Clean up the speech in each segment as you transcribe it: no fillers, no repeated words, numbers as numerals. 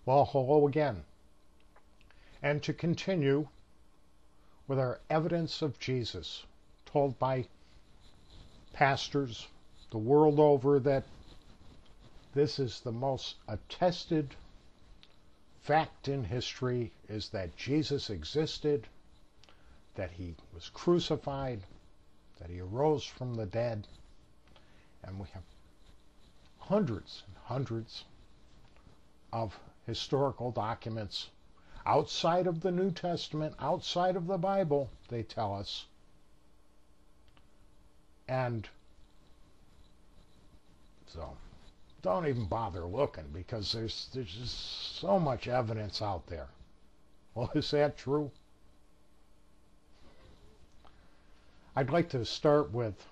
Well, hello again. And to continue with our evidence of Jesus, told by pastors the world over that this is the most attested fact in history, is that Jesus existed, that he was crucified, that he arose from the dead, and we have hundreds and hundreds of historical documents outside of the New Testament, outside of the Bible, they tell us. And so don't even bother looking, because there's just so much evidence out there. Well, is that true? I'd like to start with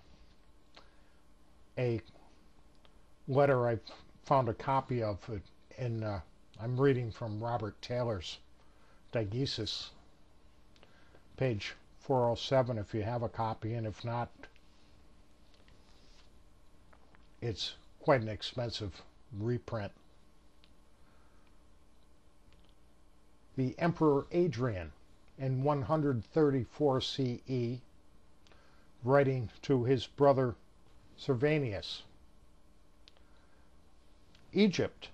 a letter I found a copy of in I'm reading from Robert Taylor's Diegesis, page 407 if you have a copy, and if not, it's quite an expensive reprint. The Emperor Adrian in 134 CE, writing to his brother Suetonius, Egypt,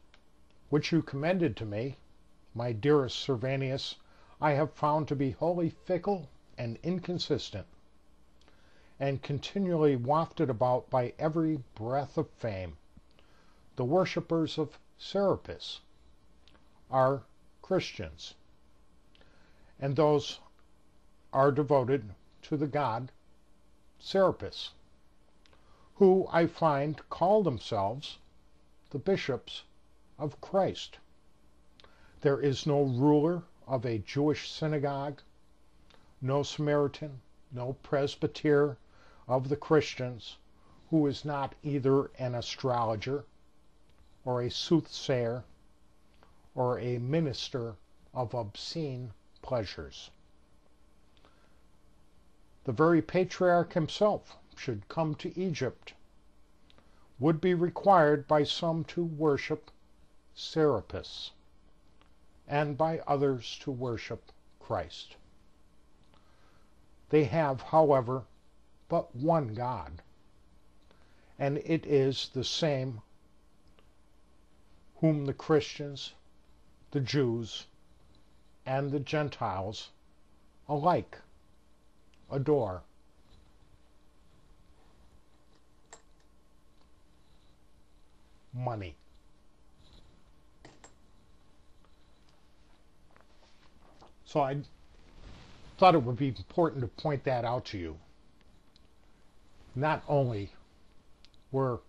which you commended to me, my dearest Suetonius, I have found to be wholly fickle and inconsistent, and continually wafted about by every breath of fame. The worshippers of Serapis are Christians, and those are devoted to the god Serapis, who I find call themselves the bishops of Christ. There is no ruler of a Jewish synagogue, no Samaritan, no presbyter of the Christians, who is not either an astrologer or a soothsayer or a minister of obscene pleasures. The very patriarch himself should come to Egypt, would be required by some to worship Serapis, and by others to worship Christ. They have, however, but one God, and it is the same whom the Christians, the Jews, and the Gentiles alike adore. Money. So I thought it would be important to point that out to you. Not only were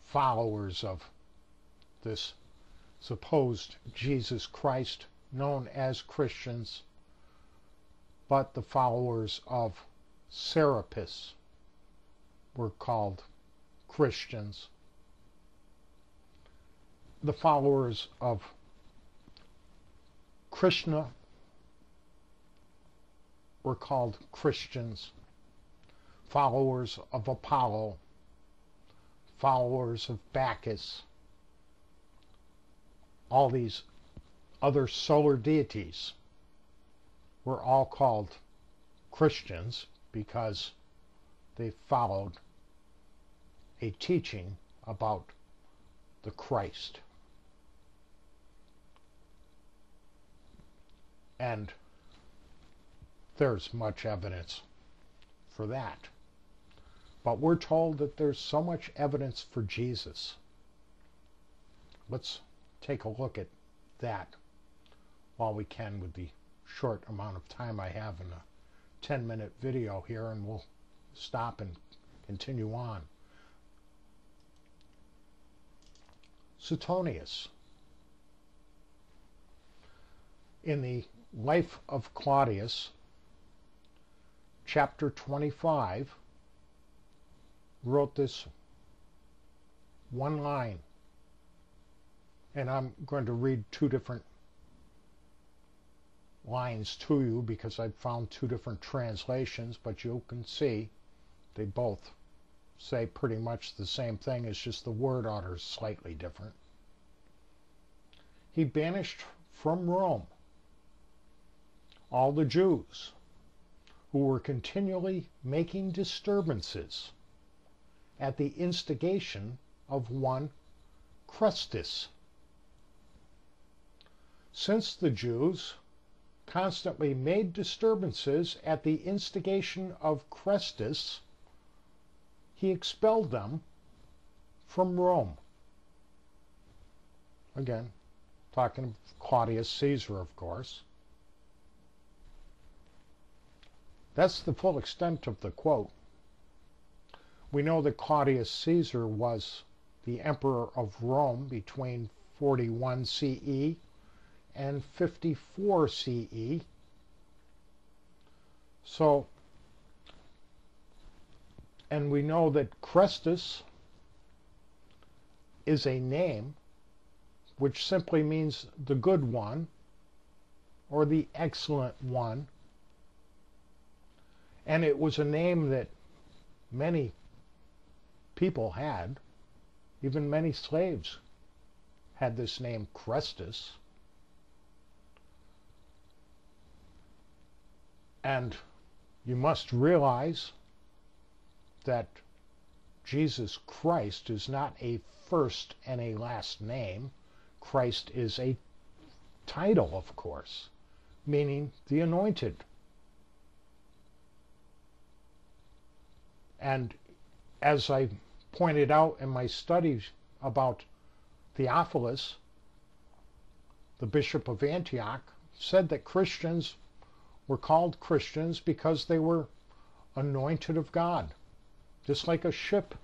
followers of this supposed Jesus Christ known as Christians, but the followers of Serapis were called Christians. The followers of Krishna were called Christians. Followers of Apollo, followers of Bacchus, all these other solar deities were all called Christians because they followed a teaching about the Christ. And there's much evidence for that. But we're told that there's so much evidence for Jesus. Let's take a look at that while we can with the short amount of time I have in a 10-minute video here, and we'll stop and continue on. Suetonius, in the Life of Claudius, chapter 25, wrote this one line, and I'm going to read two different lines to you because I've found two different translations, but you can see they both say pretty much the same thing. It's just the word order is slightly different. he banished from Rome all the Jews who were continually making disturbances at the instigation of one Chrestus. Since the Jews constantly made disturbances at the instigation of Chrestus, he expelled them from Rome. Again, talking of Claudius Caesar, of course. That's the full extent of the quote. We know that Claudius Caesar was the emperor of Rome between 41 CE and 54 CE. So, and we know that Chrestus is a name which simply means the good one or the excellent one. And it was a name that many people had, even many slaves had this name Chrestus. And you must realize that Jesus Christ is not a first and a last name. Christ is a title, of course, meaning the anointed. And as I pointed out in my studies about Theophilus, the bishop of Antioch said that Christians were called Christians because they were anointed of God, just like a ship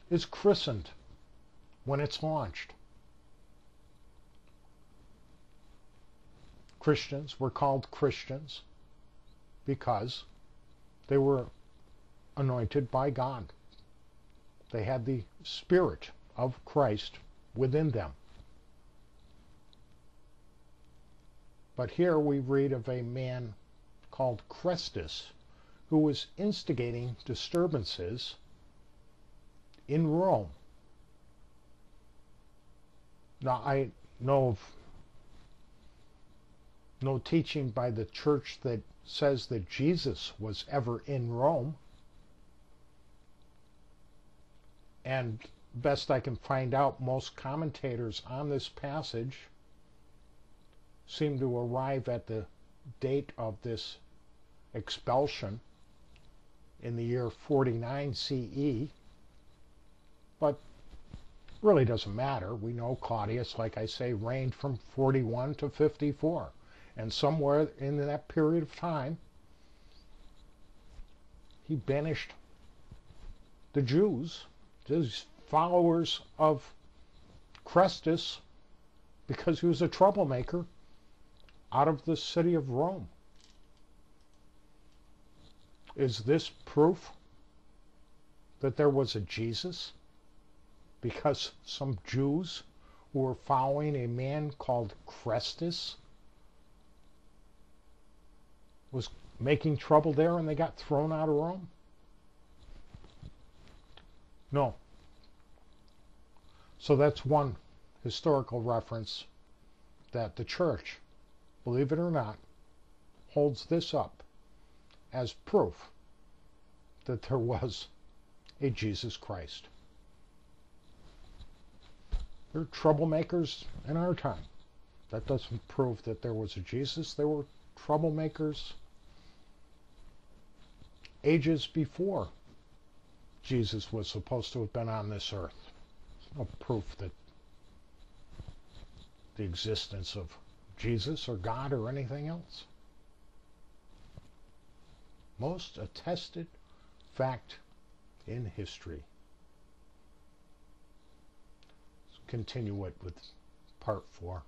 is christened when it's launched. Christians were called Christians because they were anointed by God. They had the Spirit of Christ within them. But here we read of a man called Chrestus who was instigating disturbances in Rome. Now, I know of no teaching by the church that says that Jesus was ever in Rome. And best I can find out, most commentators on this passage seem to arrive at the date of this expulsion in the year 49 CE. But really doesn't matter. We know Claudius, like I say, reigned from 41 to 54. And somewhere in that period of time, he banished the Jews, these followers of Chrestus, because he was a troublemaker, out of the city of Rome. Is this proof that there was a Jesus? Because some Jews who were following a man called Chrestus was making trouble there and they got thrown out of Rome? No. So that's one historical reference that the church, believe it or not, holds this up as proof that there was a Jesus Christ. There are troublemakers in our time. That doesn't prove that there was a Jesus. There were troublemakers ages before Jesus was supposed to have been on this earth. There's no proof that the existence of Jesus or God or anything else. Most attested fact in history. Let's continue it with part 4.